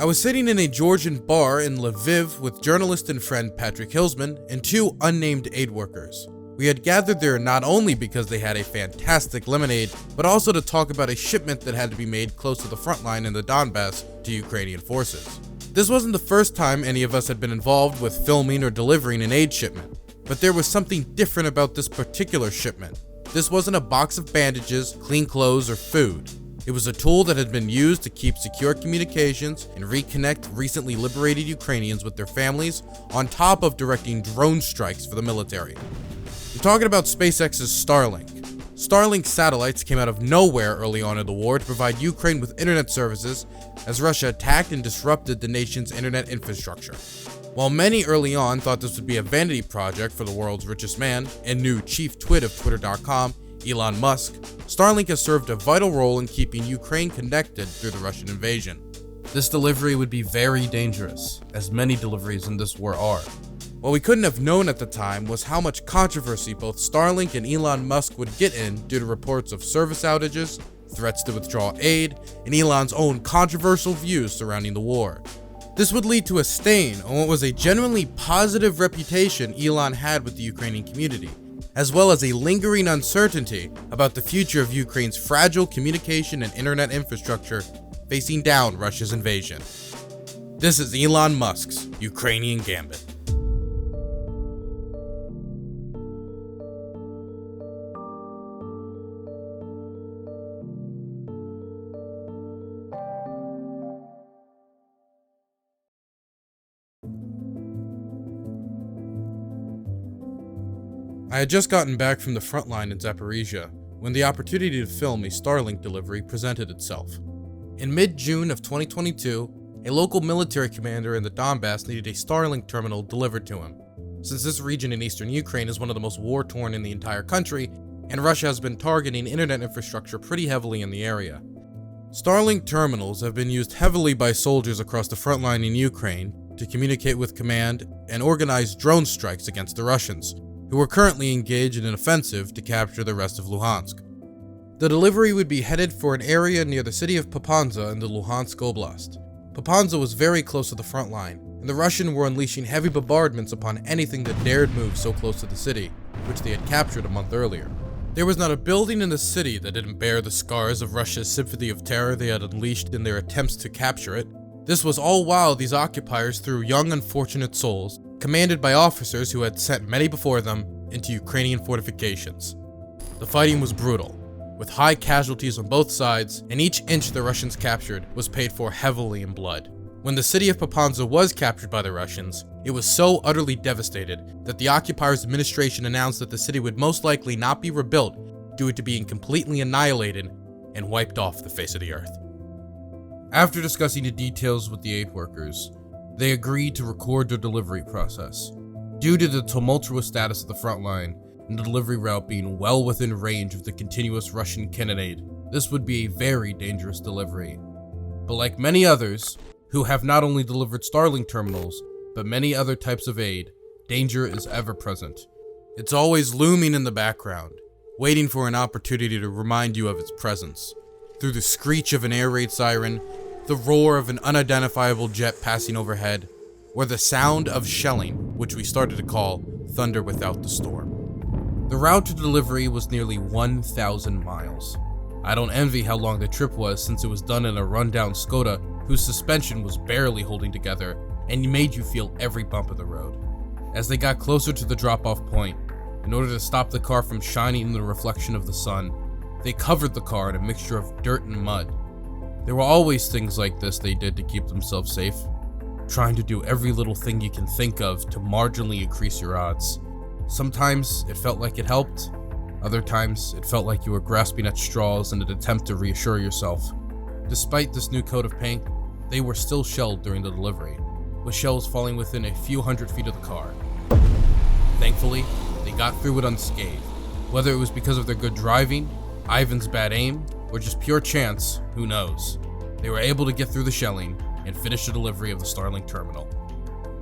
I was sitting in a Georgian bar in Lviv with journalist and friend Patrick Hillsman and two unnamed aid workers. We had gathered there not only because they had a fantastic lemonade, but also to talk about a shipment that had to be made close to the front line in the Donbass to Ukrainian forces. This wasn't the first time any of us had been involved with filming or delivering an aid shipment, but there was something different about this particular shipment. This wasn't a box of bandages, clean clothes, or food. It was a tool that had been used to keep secure communications and reconnect recently liberated Ukrainians with their families, on top of directing drone strikes for the military. I'm talking about SpaceX's Starlink. Starlink satellites came out of nowhere early on in the war to provide Ukraine with internet services as Russia attacked and disrupted the nation's internet infrastructure. While many early on thought this would be a vanity project for the world's richest man and new chief twit of Twitter.com, Elon Musk, Starlink has served a vital role in keeping Ukraine connected through the Russian invasion. This delivery would be very dangerous, as many deliveries in this war are. What we couldn't have known at the time was how much controversy both Starlink and Elon Musk would get in due to reports of service outages, threats to withdraw aid, and Elon's own controversial views surrounding the war. This would lead to a stain on what was a genuinely positive reputation Elon had with the Ukrainian community, as well as a lingering uncertainty about the future of Ukraine's fragile communication and internet infrastructure facing down Russia's invasion. This is Elon Musk's Ukrainian Gambit. I had just gotten back from the front line in Zaporizhia when the opportunity to film a Starlink delivery presented itself. In mid-June of 2022, a local military commander in the Donbass needed a Starlink terminal delivered to him. Since this region in eastern Ukraine is one of the most war-torn in the entire country, and Russia has been targeting internet infrastructure pretty heavily in the area. Starlink terminals have been used heavily by soldiers across the front line in Ukraine to communicate with command and organize drone strikes against the Russians, who were currently engaged in an offensive to capture the rest of Luhansk. The delivery would be headed for an area near the city of Papanza in the Luhansk Oblast. Papanza was very close to the front line, and the Russians were unleashing heavy bombardments upon anything that dared move so close to the city, which they had captured a month earlier. There was not a building in the city that didn't bear the scars of Russia's symphony of terror they had unleashed in their attempts to capture it. This was all while these occupiers threw young unfortunate souls, commanded by officers who had sent many before them, into Ukrainian fortifications. The fighting was brutal, with high casualties on both sides, and each inch the Russians captured was paid for heavily in blood. When the city of Papanza was captured by the Russians, it was so utterly devastated that the occupiers' administration announced that the city would most likely not be rebuilt due to being completely annihilated and wiped off the face of the earth. After discussing the details with the aid workers, they agreed to record their delivery process. Due to the tumultuous status of the front line and the delivery route being well within range of the continuous Russian cannonade, this would be a very dangerous delivery. But like many others, who have not only delivered Starlink terminals, but many other types of aid, danger is ever present. It's always looming in the background, waiting for an opportunity to remind you of its presence. Through the screech of an air raid siren, the roar of an unidentifiable jet passing overhead, or the sound of shelling, which we started to call thunder without the storm. The route to delivery was nearly 1,000 miles. I don't envy how long the trip was, since it was done in a rundown Skoda whose suspension was barely holding together and made you feel every bump of the road. As they got closer to the drop-off point, in order to stop the car from shining in the reflection of the sun, they covered the car in a mixture of dirt and mud. There were always things like this they did to keep themselves safe, trying to do every little thing you can think of to marginally increase your odds. Sometimes it felt like it helped, other times it felt like you were grasping at straws in an attempt to reassure yourself. Despite this new coat of paint, they were still shelled during the delivery, with shells falling within a few hundred feet of the car. Thankfully, they got through it unscathed. Whether it was because of their good driving, Ivan's bad aim, or just pure chance, who knows. They were able to get through the shelling and finish the delivery of the Starlink terminal.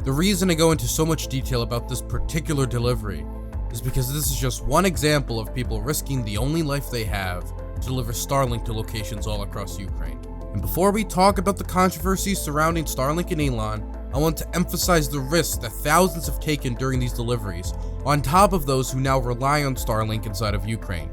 The reason I go into so much detail about this particular delivery is because this is just one example of people risking the only life they have to deliver Starlink to locations all across Ukraine. And before we talk about the controversies surrounding Starlink and Elon, I want to emphasize the risks that thousands have taken during these deliveries, on top of those who now rely on Starlink inside of Ukraine.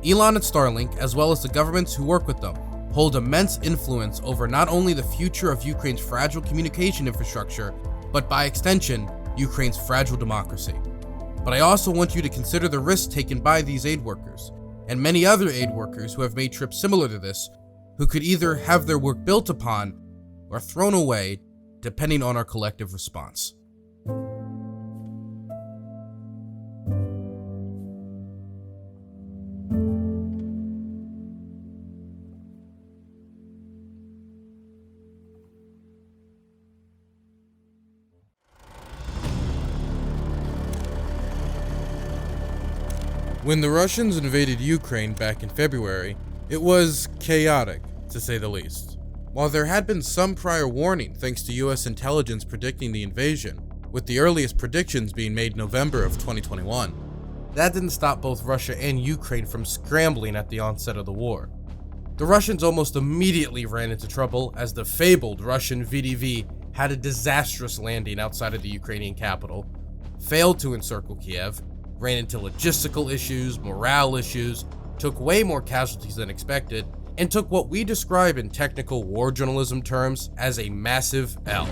Elon and Starlink, as well as the governments who work with them, hold immense influence over not only the future of Ukraine's fragile communication infrastructure, but by extension, Ukraine's fragile democracy. But I also want you to consider the risks taken by these aid workers, and many other aid workers who have made trips similar to this, who could either have their work built upon or thrown away, depending on our collective response. When the Russians invaded Ukraine back in February, it was chaotic, to say the least. While there had been some prior warning thanks to US intelligence predicting the invasion, with the earliest predictions being made November of 2021, that didn't stop both Russia and Ukraine from scrambling at the onset of the war. The Russians almost immediately ran into trouble as the fabled Russian VDV had a disastrous landing outside of the Ukrainian capital, failed to encircle Kiev, ran into logistical issues, morale issues, took way more casualties than expected, and took what we describe in technical war journalism terms as a massive L.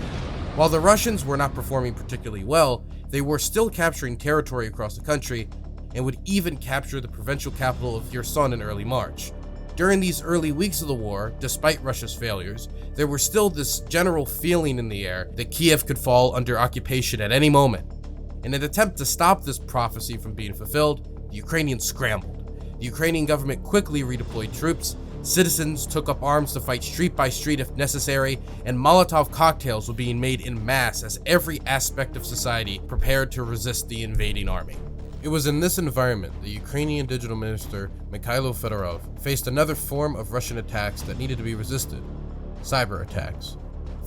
While the Russians were not performing particularly well, they were still capturing territory across the country and would even capture the provincial capital of Kherson in early March. During these early weeks of the war, despite Russia's failures, there was still this general feeling in the air that Kiev could fall under occupation at any moment. In an attempt to stop this prophecy from being fulfilled, the Ukrainians scrambled. The Ukrainian government quickly redeployed troops, citizens took up arms to fight street by street if necessary, and Molotov cocktails were being made en masse as every aspect of society prepared to resist the invading army. It was in this environment that Ukrainian digital minister Mikhailo Fedorov faced another form of Russian attacks that needed to be resisted: cyber attacks.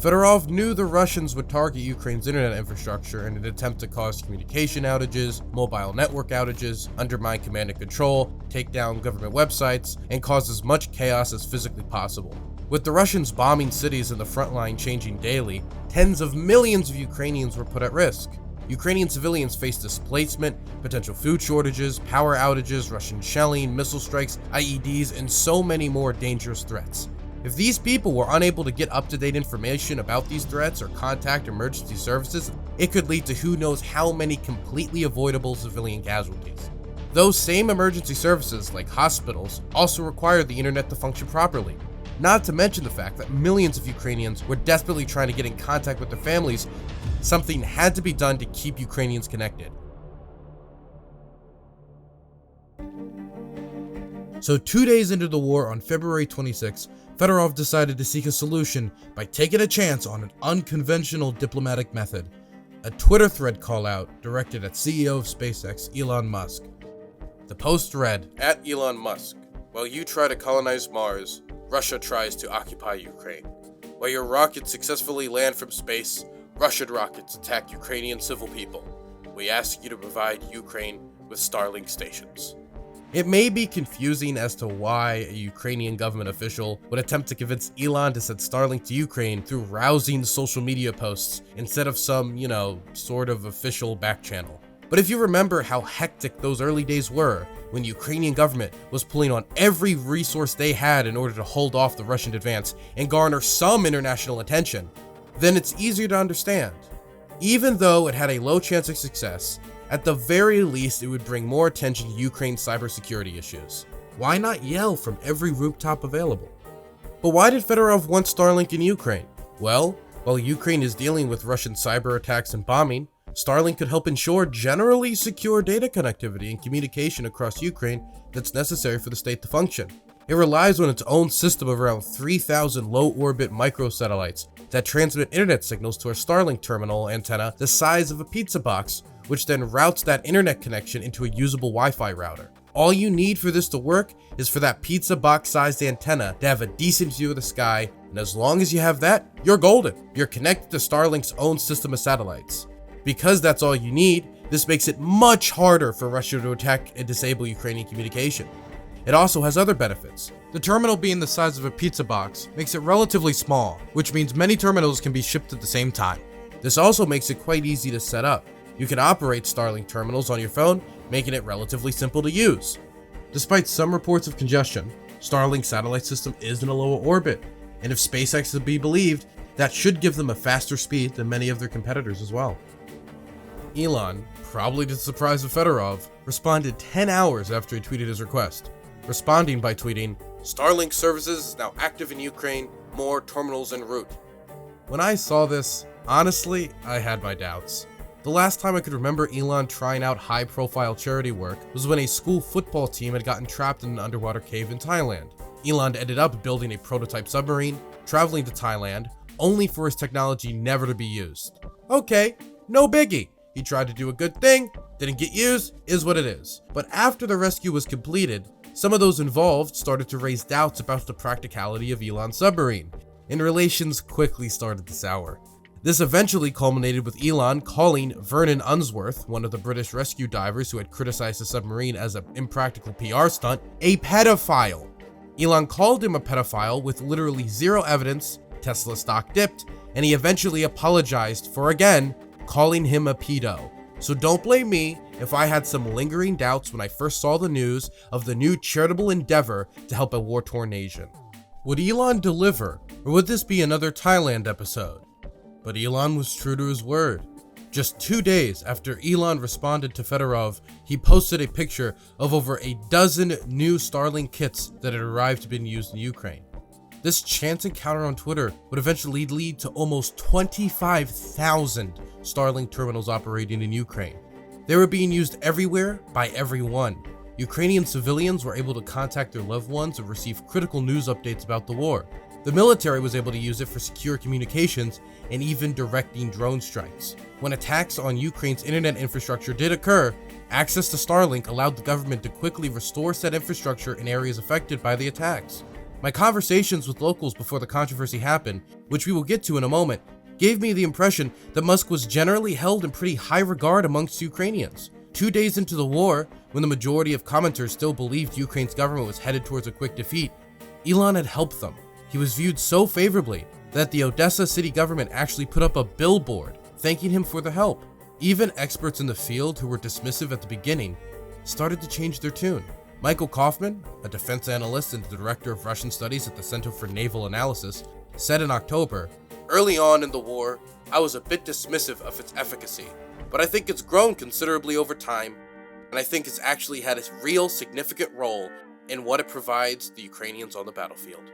Fedorov knew the Russians would target Ukraine's internet infrastructure in an attempt to cause communication outages, mobile network outages, undermine command and control, take down government websites, and cause as much chaos as physically possible. With the Russians bombing cities and the frontline changing daily, tens of millions of Ukrainians were put at risk. Ukrainian civilians faced displacement, potential food shortages, power outages, Russian shelling, missile strikes, IEDs, and so many more dangerous threats. If these people were unable to get up-to-date information about these threats or contact emergency services, it could lead to who knows how many completely avoidable civilian casualties. Those same emergency services, like hospitals, also require the internet to function properly. Not to mention the fact that millions of Ukrainians were desperately trying to get in contact with their families. Something had to be done to keep Ukrainians connected. So 2 days into the war, on February 26, Fedorov decided to seek a solution by taking a chance on an unconventional diplomatic method: a Twitter thread call-out directed at CEO of SpaceX, Elon Musk. The post read, "At Elon Musk, while you try to colonize Mars, Russia tries to occupy Ukraine. While your rockets successfully land from space, Russian rockets attack Ukrainian civil people. We ask you to provide Ukraine with Starlink stations." It may be confusing as to why a Ukrainian government official would attempt to convince Elon to send Starlink to Ukraine through rousing social media posts instead of some, sort of official back channel. But if you remember how hectic those early days were, when the Ukrainian government was pulling on every resource they had in order to hold off the Russian advance and garner some international attention, then it's easier to understand. Even though it had a low chance of success, at the very least, it would bring more attention to Ukraine's cybersecurity issues. Why not yell from every rooftop available? But why did Fedorov want Starlink in Ukraine? Well, while Ukraine is dealing with Russian cyber attacks and bombing, Starlink could help ensure generally secure data connectivity and communication across Ukraine that's necessary for the state to function. It relies on its own system of around 3,000 low-orbit microsatellites that transmit internet signals to a Starlink terminal antenna the size of a pizza box, which then routes that internet connection into a usable Wi-Fi router. All you need for this to work is for that pizza box-sized antenna to have a decent view of the sky, and as long as you have that, you're golden. You're connected to Starlink's own system of satellites. Because that's all you need, this makes it much harder for Russia to attack and disable Ukrainian communication. It also has other benefits. The terminal being the size of a pizza box makes it relatively small, which means many terminals can be shipped at the same time. This also makes it quite easy to set up. You can operate Starlink terminals on your phone, making it relatively simple to use. Despite some reports of congestion, Starlink's satellite system is in a lower orbit, and if SpaceX is to be believed, that should give them a faster speed than many of their competitors as well. Elon, probably to the surprise of Fedorov, responded 10 hours after he tweeted his request, responding by tweeting, "Starlink services is now active in Ukraine, more terminals en route." When I saw this, honestly, I had my doubts. The last time I could remember Elon trying out high-profile charity work was when a school football team had gotten trapped in an underwater cave in Thailand. Elon ended up building a prototype submarine, traveling to Thailand, only for his technology never to be used. Okay, no biggie. He tried to do a good thing, didn't get used, is what it is. But after the rescue was completed, some of those involved started to raise doubts about the practicality of Elon's submarine, and relations quickly started to sour. This eventually culminated with Elon calling Vernon Unsworth, one of the British rescue divers who had criticized the submarine as an impractical PR stunt, a pedophile. Elon called him a pedophile with literally zero evidence, Tesla stock dipped, and he eventually apologized for again calling him a pedo. So don't blame me if I had some lingering doubts when I first saw the news of the new charitable endeavor to help a war-torn nation. Would Elon deliver, or would this be another Thailand episode? But Elon was true to his word. Just 2 days after Elon responded to Fedorov, he posted a picture of over a dozen new Starlink kits that had arrived to be used in Ukraine. This chance encounter on Twitter would eventually lead to almost 25,000 Starlink terminals operating in Ukraine. They were being used everywhere by everyone. Ukrainian civilians were able to contact their loved ones and receive critical news updates about the war. The military was able to use it for secure communications and even directing drone strikes. When attacks on Ukraine's internet infrastructure did occur, access to Starlink allowed the government to quickly restore said infrastructure in areas affected by the attacks. My conversations with locals before the controversy happened, which we will get to in a moment, gave me the impression that Musk was generally held in pretty high regard amongst Ukrainians. 2 days into the war, when the majority of commenters still believed Ukraine's government was headed towards a quick defeat, Elon had helped them. He was viewed so favorably that the Odessa city government actually put up a billboard thanking him for the help. Even experts in the field who were dismissive at the beginning started to change their tune. Michael Kaufman, a defense analyst and the director of Russian studies at the Center for Naval Analysis, said in October, "Early on in the war, I was a bit dismissive of its efficacy, but I think it's grown considerably over time, and I think it's actually had a real significant role in what it provides the Ukrainians on the battlefield."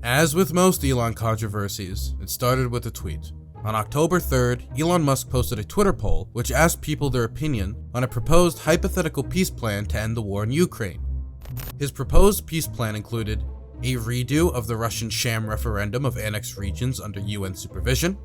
As with most Elon controversies, it started with a tweet. On October 3rd, Elon Musk posted a Twitter poll which asked people their opinion on a proposed hypothetical peace plan to end the war in Ukraine. His proposed peace plan included a redo of the Russian sham referendum of annexed regions under UN supervision,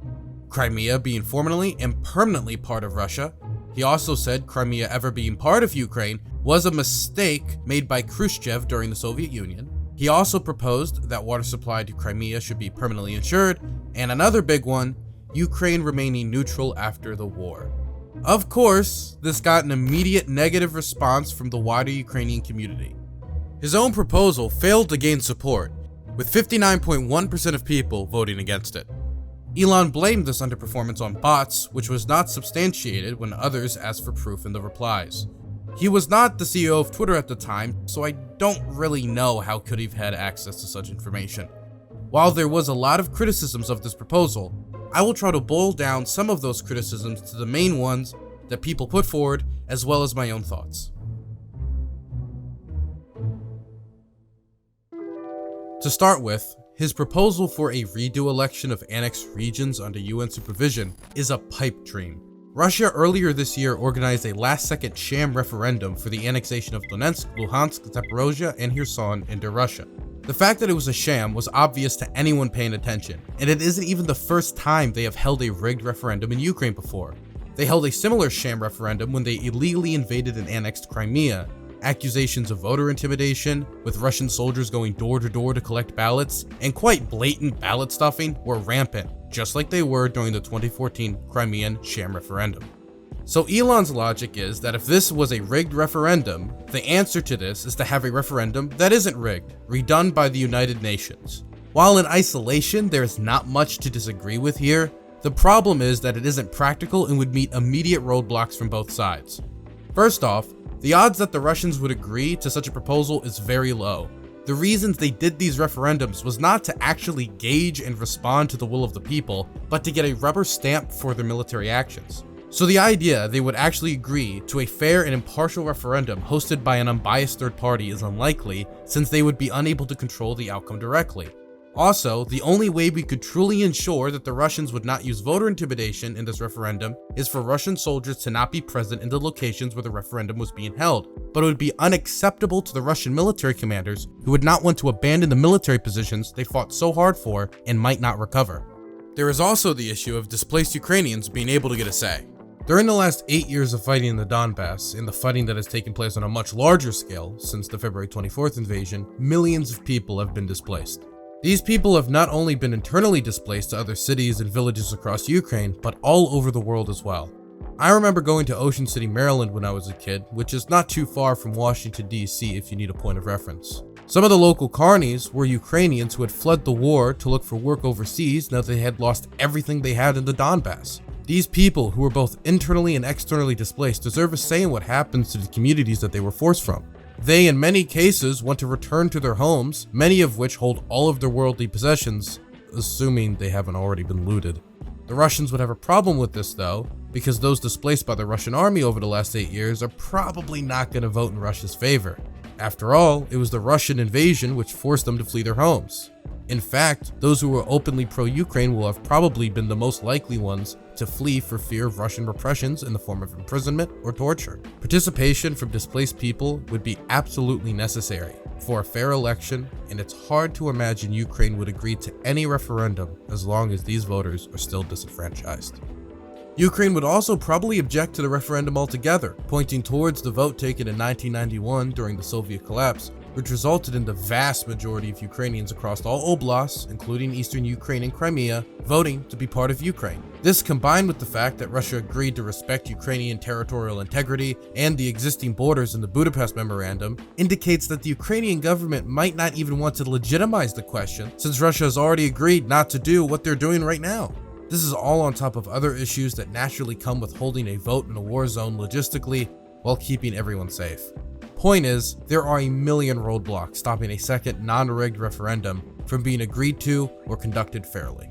Crimea being formally and permanently part of Russia. He also said Crimea ever being part of Ukraine was a mistake made by Khrushchev during the Soviet Union. He also proposed that water supply to Crimea should be permanently insured, and another big one, Ukraine remaining neutral after the war. Of course, this got an immediate negative response from the wider Ukrainian community. His own proposal failed to gain support, with 59.1% of people voting against it. Elon blamed this underperformance on bots, which was not substantiated when others asked for proof in the replies. He was not the CEO of Twitter at the time, so I don't really know how could he have had access to such information. While there was a lot of criticisms of this proposal, I will try to boil down some of those criticisms to the main ones that people put forward, as well as my own thoughts. To start with, his proposal for a redo election of annexed regions under UN supervision is a pipe dream. Russia earlier this year organized a last-second sham referendum for the annexation of Donetsk, Luhansk, Zaporozhye, and Kherson into Russia. The fact that it was a sham was obvious to anyone paying attention, and it isn't even the first time they have held a rigged referendum in Ukraine before. They held a similar sham referendum when they illegally invaded and annexed Crimea. Accusations of voter intimidation, with Russian soldiers going door to door to collect ballots, and quite blatant ballot stuffing were rampant. just like they were during the 2014 Crimean sham referendum. So Elon's logic is that if this was a rigged referendum, the answer to this is to have a referendum that isn't rigged, redone by the United Nations. While in isolation there is not much to disagree with here, the problem is that it isn't practical and would meet immediate roadblocks from both sides. First off, the odds that the Russians would agree to such a proposal is very low. The reasons they did these referendums was not to actually gauge and respond to the will of the people, but to get a rubber stamp for their military actions. So the idea they would actually agree to a fair and impartial referendum hosted by an unbiased third party is unlikely, since they would be unable to control the outcome directly. Also, the only way we could truly ensure that the Russians would not use voter intimidation in this referendum is for Russian soldiers to not be present in the locations where the referendum was being held, but it would be unacceptable to the Russian military commanders who would not want to abandon the military positions they fought so hard for and might not recover. There is also the issue of displaced Ukrainians being able to get a say. During the last 8 years of fighting in the Donbass, and the fighting that has taken place on a much larger scale since the February 24th invasion, millions of people have been displaced. These people have not only been internally displaced to other cities and villages across Ukraine, but all over the world as well. I remember going to Ocean City, Maryland when I was a kid, which is not too far from Washington, D.C. if you need a point of reference. Some of the local carnies were Ukrainians who had fled the war to look for work overseas now that they had lost everything they had in the Donbass. These people, who were both internally and externally displaced, deserve a say in what happens to the communities that they were forced from. They, in many cases, want to return to their homes, many of which hold all of their worldly possessions, assuming they haven't already been looted. The Russians would have a problem with this though, because those displaced by the Russian army over the last 8 years are probably not going to vote in Russia's favor. After all, it was the Russian invasion which forced them to flee their homes. In fact, those who were openly pro-Ukraine will have probably been the most likely ones to flee for fear of Russian repressions in the form of imprisonment or torture. Participation from displaced people would be absolutely necessary for a fair election, and it's hard to imagine Ukraine would agree to any referendum as long as these voters are still disenfranchised. Ukraine would also probably object to the referendum altogether, pointing towards the vote taken in 1991 during the Soviet collapse, which resulted in the vast majority of Ukrainians across all oblasts, including eastern Ukraine and Crimea, voting to be part of Ukraine. This, combined with the fact that Russia agreed to respect Ukrainian territorial integrity and the existing borders in the Budapest Memorandum, indicates that the Ukrainian government might not even want to legitimize the question, since Russia has already agreed not to do what they're doing right now. This is all on top of other issues that naturally come with holding a vote in a war zone logistically while keeping everyone safe. Point is, there are a million roadblocks stopping a second non-rigged referendum from being agreed to or conducted fairly.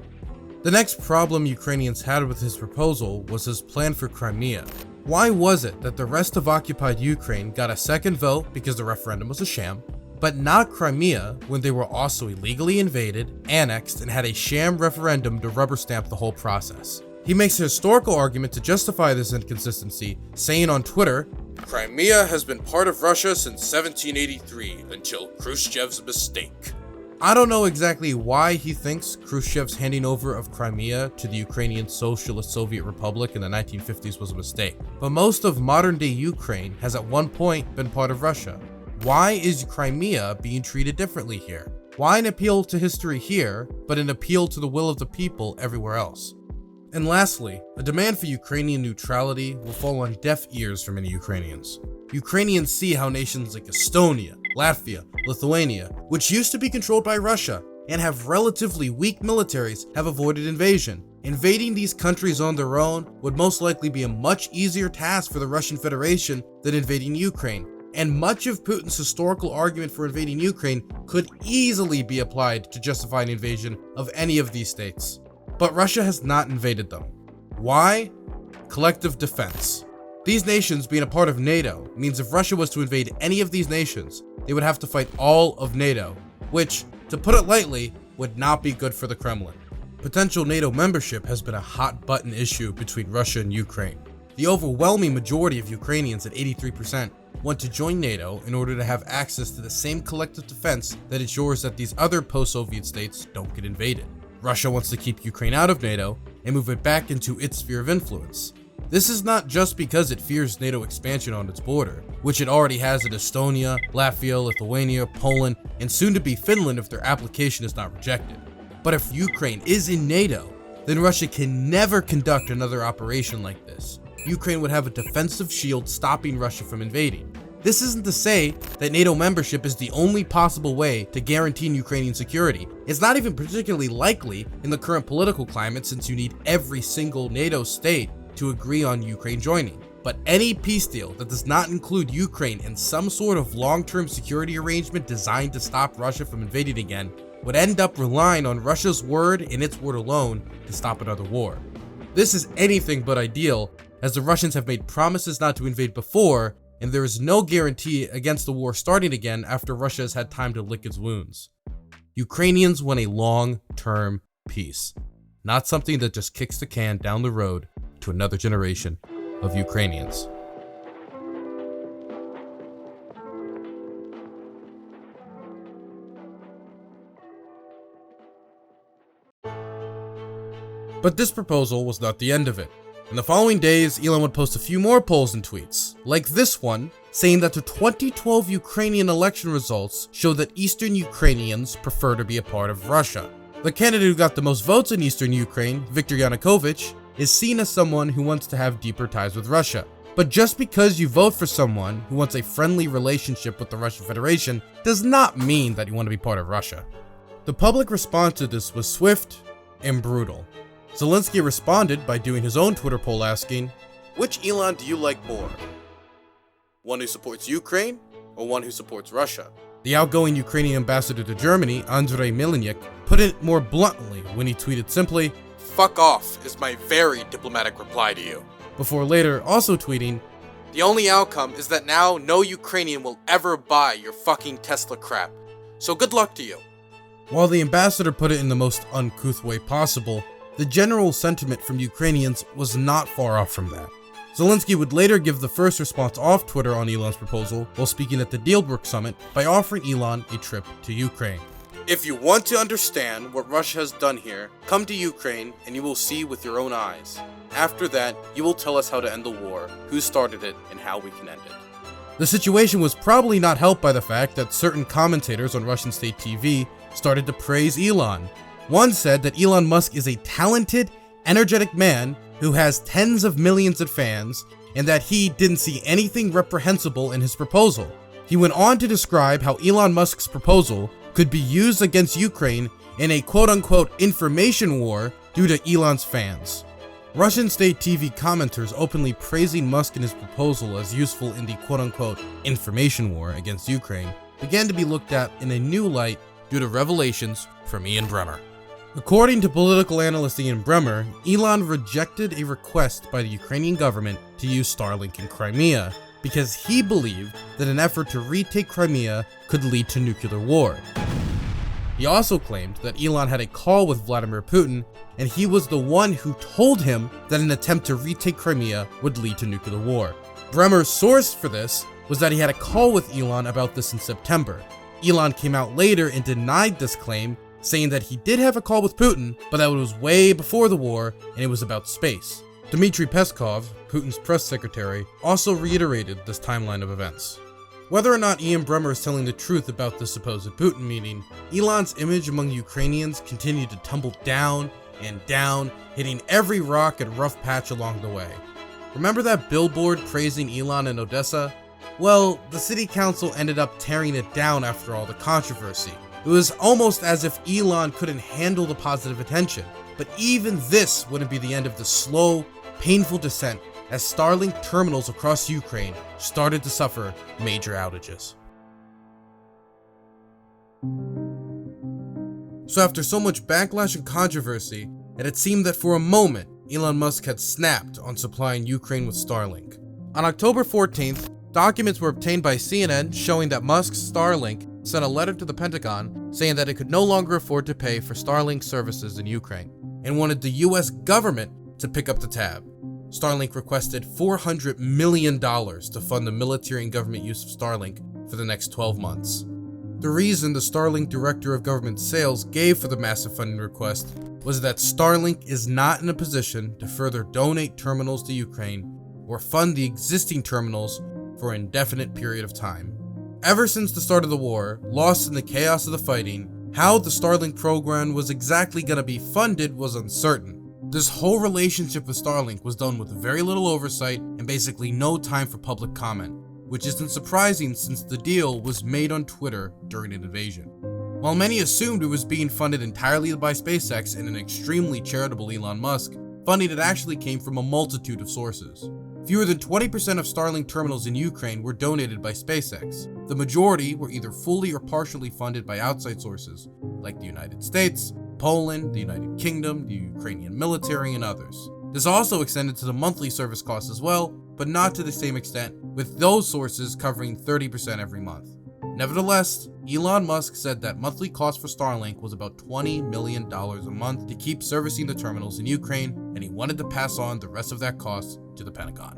The next problem Ukrainians had with his proposal was his plan for Crimea. Why was it that the rest of occupied Ukraine got a second vote because the referendum was a sham, but not Crimea when they were also illegally invaded, annexed, and had a sham referendum to rubber stamp the whole process? He makes a historical argument to justify this inconsistency, saying on Twitter, "Crimea has been part of Russia since 1783 until Khrushchev's mistake." I don't know exactly why he thinks Khrushchev's handing over of Crimea to the Ukrainian Socialist Soviet Republic in the 1950s was a mistake, but most of modern-day Ukraine has at one point been part of Russia. Why is Crimea being treated differently here? Why an appeal to history here, but an appeal to the will of the people everywhere else? And lastly, a demand for Ukrainian neutrality will fall on deaf ears for many Ukrainians. Ukrainians see how nations like Estonia, Latvia, Lithuania, which used to be controlled by Russia and have relatively weak militaries, have avoided invasion. Invading these countries on their own would most likely be a much easier task for the Russian Federation than invading Ukraine. And much of Putin's historical argument for invading Ukraine could easily be applied to justify an invasion of any of these states. But Russia has not invaded them. Why? Collective defense. These nations being a part of NATO means if Russia was to invade any of these nations, they would have to fight all of NATO, which, to put it lightly, would not be good for the Kremlin. Potential NATO membership has been a hot button issue between Russia and Ukraine. The overwhelming majority of Ukrainians at 83% want to join NATO in order to have access to the same collective defense that ensures that these other post-Soviet states don't get invaded. Russia wants to keep Ukraine out of NATO and move it back into its sphere of influence. This is not just because it fears NATO expansion on its border, which it already has in Estonia, Latvia, Lithuania, Poland, and soon to be Finland if their application is not rejected. But if Ukraine is in NATO, then Russia can never conduct another operation like this. Ukraine would have a defensive shield stopping Russia from invading. This isn't to say that NATO membership is the only possible way to guarantee Ukrainian security. It's not even particularly likely in the current political climate, since you need every single NATO state to agree on Ukraine joining. But any peace deal that does not include Ukraine in some sort of long-term security arrangement designed to stop Russia from invading again would end up relying on Russia's word and its word alone to stop another war. This is anything but ideal, as the Russians have made promises not to invade before, and there is no guarantee against the war starting again after Russia has had time to lick its wounds. Ukrainians want a long-term peace, not something that just kicks the can down the road to another generation of Ukrainians. But this proposal was not the end of it. In the following days, Elon would post a few more polls and tweets, like this one, saying that the 2012 Ukrainian election results show that Eastern Ukrainians prefer to be a part of Russia. The candidate who got the most votes in Eastern Ukraine, Viktor Yanukovych, is seen as someone who wants to have deeper ties with Russia. But just because you vote for someone who wants a friendly relationship with the Russian Federation does not mean that you want to be part of Russia. The public response to this was swift and brutal. Zelensky responded by doing his own Twitter poll asking, "Which Elon do you like more? One who supports Ukraine or one who supports Russia?" The outgoing Ukrainian ambassador to Germany, Andrei Melnyk, put it more bluntly when he tweeted simply, "Fuck off is my very diplomatic reply to you," before later also tweeting, "The only outcome is that now no Ukrainian will ever buy your fucking Tesla crap, so good luck to you." While the ambassador put it in the most uncouth way possible, the general sentiment from Ukrainians was not far off from that. Zelensky would later give the first response off Twitter on Elon's proposal while speaking at the Dealbrook summit by offering Elon a trip to Ukraine. "If you want to understand what Russia has done here, come to Ukraine and you will see with your own eyes. After that, you will tell us how to end the war, who started it, and how we can end it." The situation was probably not helped by the fact that certain commentators on Russian state TV started to praise Elon. One said that Elon Musk is a talented, energetic man who has tens of millions of fans, and that he didn't see anything reprehensible in his proposal. He went on to describe how Elon Musk's proposal could be used against Ukraine in a quote-unquote information war due to Elon's fans. Russian state TV commenters openly praising Musk and his proposal as useful in the quote-unquote information war against Ukraine began to be looked at in a new light due to revelations from Ian Bremmer. According to political analyst Ian Bremmer, Elon rejected a request by the Ukrainian government to use Starlink in Crimea because he believed that an effort to retake Crimea could lead to nuclear war. He also claimed that Elon had a call with Vladimir Putin, and he was the one who told him that an attempt to retake Crimea would lead to nuclear war. Bremmer's source for this was that he had a call with Elon about this in September. Elon came out later and denied this claim, saying that he did have a call with Putin, but that it was way before the war and it was about space. Dmitry Peskov, Putin's press secretary, also reiterated this timeline of events. Whether or not Ian Bremmer is telling the truth about this supposed Putin meeting, Elon's image among Ukrainians continued to tumble down and down, hitting every rock and rough patch along the way. Remember that billboard praising Elon in Odessa? Well, the city council ended up tearing it down after all the controversy. It was almost as if Elon couldn't handle the positive attention. But even this wouldn't be the end of the slow, painful descent as Starlink terminals across Ukraine started to suffer major outages. So after so much backlash and controversy, it had seemed that for a moment, Elon Musk had snapped on supplying Ukraine with Starlink. On October 14th, documents were obtained by CNN showing that Musk's Starlink sent a letter to the Pentagon saying that it could no longer afford to pay for Starlink services in Ukraine and wanted the US government to pick up the tab. Starlink requested $400 million to fund the military and government use of Starlink for the next 12 months. The reason the Starlink Director of Government Sales gave for the massive funding request was that Starlink is not in a position to further donate terminals to Ukraine or fund the existing terminals for an indefinite period of time. Ever since the start of the war, lost in the chaos of the fighting, how the Starlink program was exactly going to be funded was uncertain. This whole relationship with Starlink was done with very little oversight and basically no time for public comment, which isn't surprising since the deal was made on Twitter during an invasion. While many assumed it was being funded entirely by SpaceX and an extremely charitable Elon Musk, funding that actually came from a multitude of sources. Fewer than 20% of Starlink terminals in Ukraine were donated by SpaceX. The majority were either fully or partially funded by outside sources, like the United States, Poland, the United Kingdom, the Ukrainian military, and others. This also extended to the monthly service costs as well, but not to the same extent, with those sources covering 30% every month. Nevertheless, Elon Musk said that monthly cost for Starlink was about $20 million a month to keep servicing the terminals in Ukraine, and he wanted to pass on the rest of that cost to the Pentagon.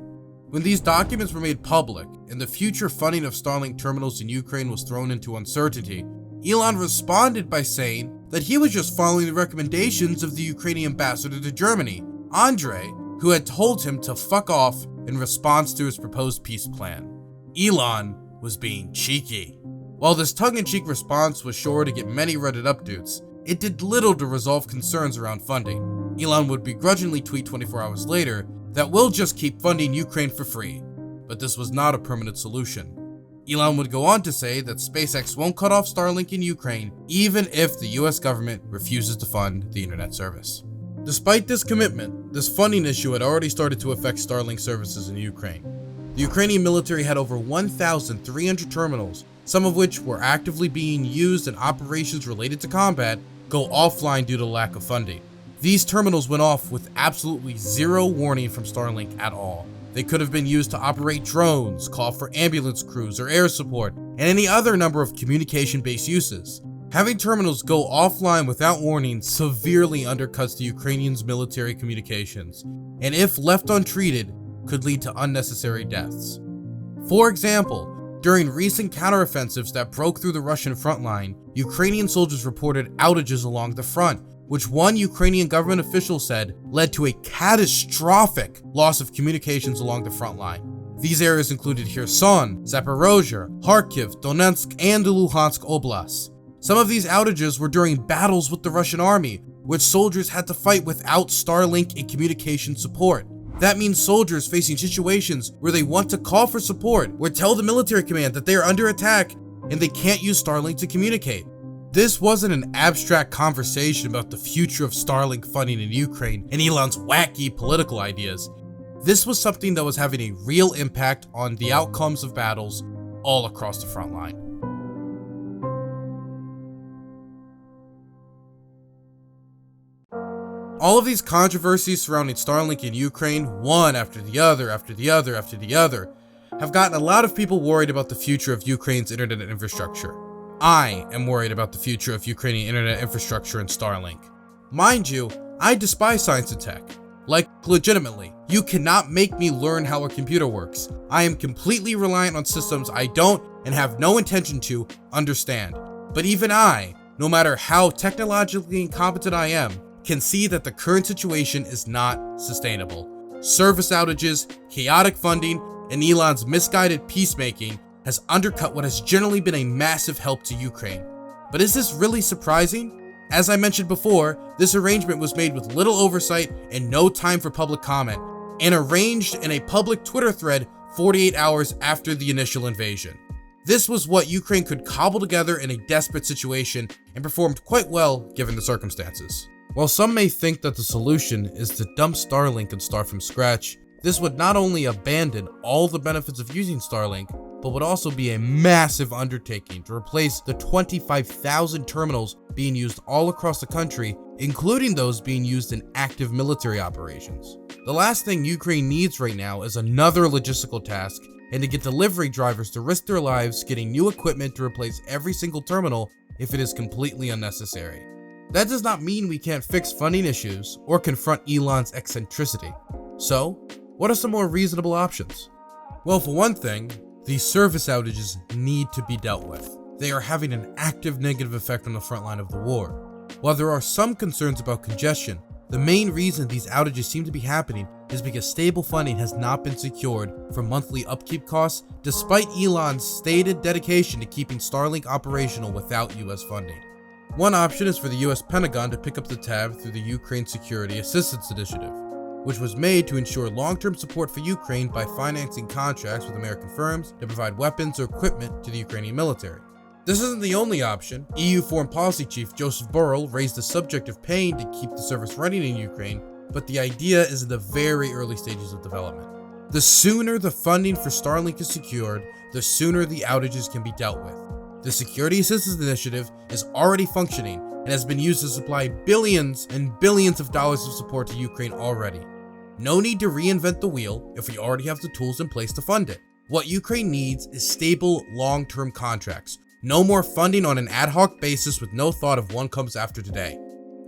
When these documents were made public and the future funding of Starlink terminals in Ukraine was thrown into uncertainty, Elon responded by saying that he was just following the recommendations of the Ukrainian ambassador to Germany, Andrei, who had told him to fuck off in response to his proposed peace plan. Elon was being cheeky. While this tongue-in-cheek response was sure to get many Reddit updates, it did little to resolve concerns around funding. Elon would begrudgingly tweet 24 hours later that we'll just keep funding Ukraine for free, but this was not a permanent solution. Elon would go on to say that SpaceX won't cut off Starlink in Ukraine even if the US government refuses to fund the internet service. Despite this commitment, this funding issue had already started to affect Starlink services in Ukraine. The Ukrainian military had over 1,300 terminals, some of which were actively being used in operations related to combat, go offline due to lack of funding. These terminals went off with absolutely zero warning from Starlink at all. They could have been used to operate drones, call for ambulance crews or air support, and any other number of communication-based uses. Having terminals go offline without warning severely undercuts the Ukrainians' military communications, and if left untreated, could lead to unnecessary deaths. For example, during recent counteroffensives that broke through the Russian front line, Ukrainian soldiers reported outages along the front, which one Ukrainian government official said led to a catastrophic loss of communications along the front line. These areas included Kherson, Zaporozhye, Kharkiv, Donetsk, and the Luhansk Oblasts. Some of these outages were during battles with the Russian army, which soldiers had to fight without Starlink and communication support. That means soldiers facing situations where they want to call for support or tell the military command that they are under attack and they can't use Starlink to communicate. This wasn't an abstract conversation about the future of Starlink funding in Ukraine and Elon's wacky political ideas. This was something that was having a real impact on the outcomes of battles all across the front line. All of these controversies surrounding Starlink in Ukraine, one after the other, have gotten a lot of people worried about the future of Ukraine's internet infrastructure. I am worried about the future of Ukrainian internet infrastructure and Starlink. Mind you, I despise science and tech. Like, legitimately, you cannot make me learn how a computer works. I am completely reliant on systems I don't and have no intention to understand. But even I, no matter how technologically incompetent I am, can see that the current situation is not sustainable. Service outages, chaotic funding, and Elon's misguided peacemaking has undercut what has generally been a massive help to Ukraine. But is this really surprising? As I mentioned before, this arrangement was made with little oversight and no time for public comment, and arranged in a public Twitter thread 48 hours after the initial invasion. This was what Ukraine could cobble together in a desperate situation and performed quite well given the circumstances. While some may think that the solution is to dump Starlink and start from scratch, this would not only abandon all the benefits of using Starlink, but would also be a massive undertaking to replace the 25,000 terminals being used all across the country, including those being used in active military operations. The last thing Ukraine needs right now is another logistical task, and to get delivery drivers to risk their lives getting new equipment to replace every single terminal if it is completely unnecessary. That does not mean we can't fix funding issues or confront Elon's eccentricity. So, what are some more reasonable options? Well, for one thing, these service outages need to be dealt with. They are having an active negative effect on the front line of the war. While there are some concerns about congestion, the main reason these outages seem to be happening is because stable funding has not been secured for monthly upkeep costs, despite Elon's stated dedication to keeping Starlink operational without US funding. One option is for the US Pentagon to pick up the tab through the Ukraine Security Assistance Initiative, which was made to ensure long-term support for Ukraine by financing contracts with American firms to provide weapons or equipment to the Ukrainian military. This isn't the only option. EU Foreign Policy Chief Joseph Borrell raised the subject of paying to keep the service running in Ukraine, but the idea is in the very early stages of development. The sooner the funding for Starlink is secured, the sooner the outages can be dealt with. The Security Assistance Initiative is already functioning and has been used to supply billions and billions of dollars of support to Ukraine already. No need to reinvent the wheel if we already have the tools in place to fund it. What Ukraine needs is stable, long-term contracts. No more funding on an ad hoc basis with no thought of one comes after today.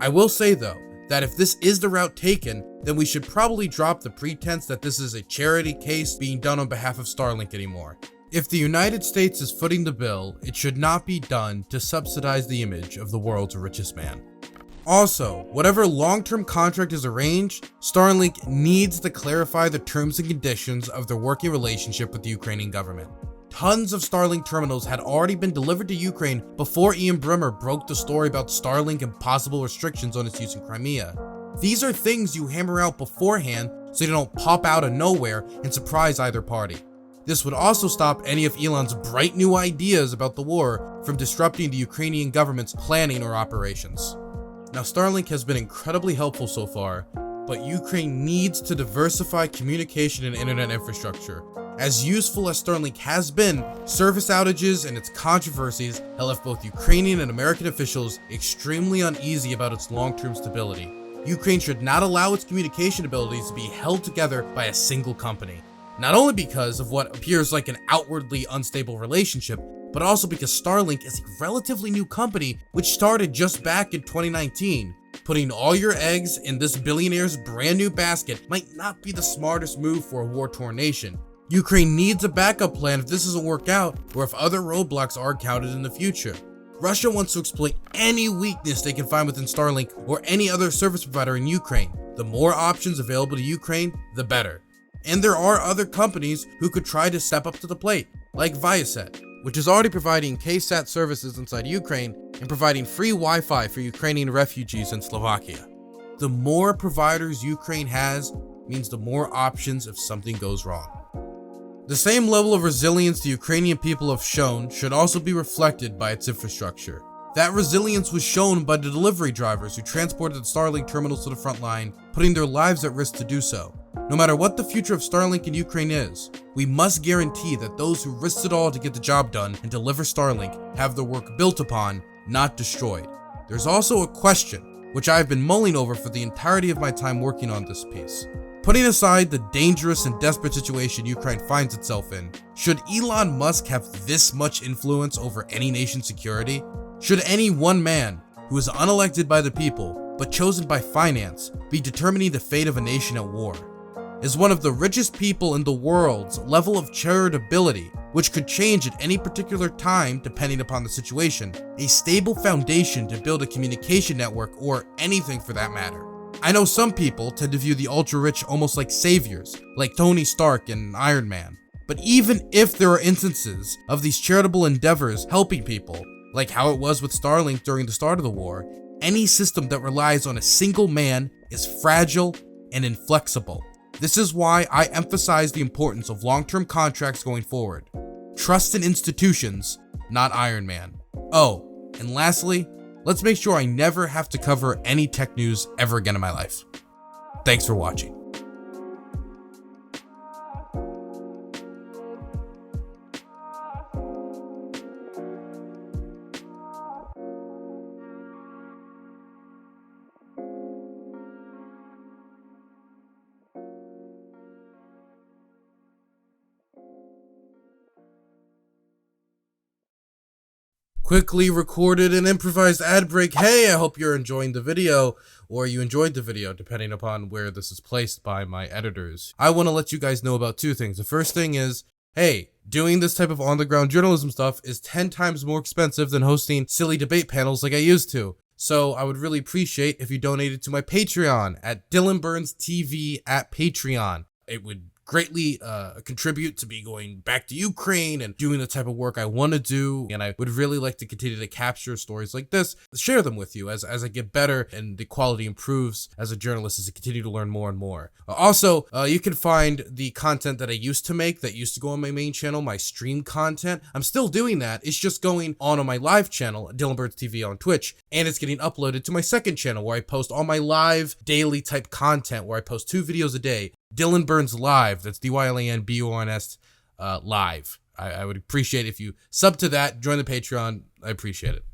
I will say though, that if this is the route taken, then we should probably drop the pretense that this is a charity case being done on behalf of Starlink anymore. If the United States is footing the bill, it should not be done to subsidize the image of the world's richest man. Also, whatever long-term contract is arranged, Starlink needs to clarify the terms and conditions of their working relationship with the Ukrainian government. Tons of Starlink terminals had already been delivered to Ukraine before Ian Bremmer broke the story about Starlink and possible restrictions on its use in Crimea. These are things you hammer out beforehand so they don't pop out of nowhere and surprise either party. This would also stop any of Elon's bright new ideas about the war from disrupting the Ukrainian government's planning or operations. Now, Starlink has been incredibly helpful so far, but Ukraine needs to diversify communication and internet infrastructure. As useful as Starlink has been, service outages and its controversies have left both Ukrainian and American officials extremely uneasy about its long-term stability. Ukraine should not allow its communication abilities to be held together by a single company. Not only because of what appears like an outwardly unstable relationship, but also because Starlink is a relatively new company which started just back in 2019. Putting all your eggs in this billionaire's brand new basket might not be the smartest move for a war-torn nation. Ukraine needs a backup plan if this doesn't work out, or if other roadblocks are encountered in the future. Russia wants to exploit any weakness they can find within Starlink or any other service provider in Ukraine. The more options available to Ukraine, the better. And there are other companies who could try to step up to the plate, like Viasat, which is already providing KSAT services inside Ukraine and providing free Wi-Fi for Ukrainian refugees in Slovakia. The more providers Ukraine has means the more options if something goes wrong. The same level of resilience the Ukrainian people have shown should also be reflected by its infrastructure. That resilience was shown by the delivery drivers who transported the Starlink terminals to the front line, putting their lives at risk to do so. No matter what the future of Starlink in Ukraine is, we must guarantee that those who risked it all to get the job done and deliver Starlink have their work built upon, not destroyed. There's also a question, which I've been mulling over for the entirety of my time working on this piece. Putting aside the dangerous and desperate situation Ukraine finds itself in, should Elon Musk have this much influence over any nation's security? Should any one man, who is unelected by the people, but chosen by finance, be determining the fate of a nation at war? Is one of the richest people in the world's level of charitability, which could change at any particular time depending upon the situation, a stable foundation to build a communication network or anything for that matter? I know some people tend to view the ultra-rich almost like saviors, like Tony Stark and Iron Man. But even if there are instances of these charitable endeavors helping people, like how it was with Starlink during the start of the war, any system that relies on a single man is fragile and inflexible. This is why I emphasize the importance of long-term contracts going forward. Trust in institutions, not Iron Man. Oh, and lastly, let's make sure I never have to cover any tech news ever again in my life. Thanks for watching. Quickly recorded an improvised ad break. Hey, I hope you're enjoying the video, or you enjoyed the video, depending upon where this is placed by my editors. I want to let you guys know about two things. The first thing is, hey, doing this type of on-the-ground journalism stuff is 10 times more expensive than hosting silly debate panels like I used to. So I would really appreciate if you donated to my Patreon at Dylan Burns TV at Patreon. It would greatly contribute to me going back to Ukraine and doing the type of work I want to do. And I would really like to continue to capture stories like this, share them with you as I get better and the quality improves as a journalist as I continue to learn more and more. Also, you can find the content that I used to make that used to go on my main channel, my stream content. I'm still doing that. It's just going on my live channel, Dylan Burns TV on Twitch, and it's getting uploaded to my second channel where I post all my live daily type content where I post 2 videos a day. Dylan Burns Live. That's DYLANBURNS live. I would appreciate if you sub to that, join the Patreon. I appreciate it.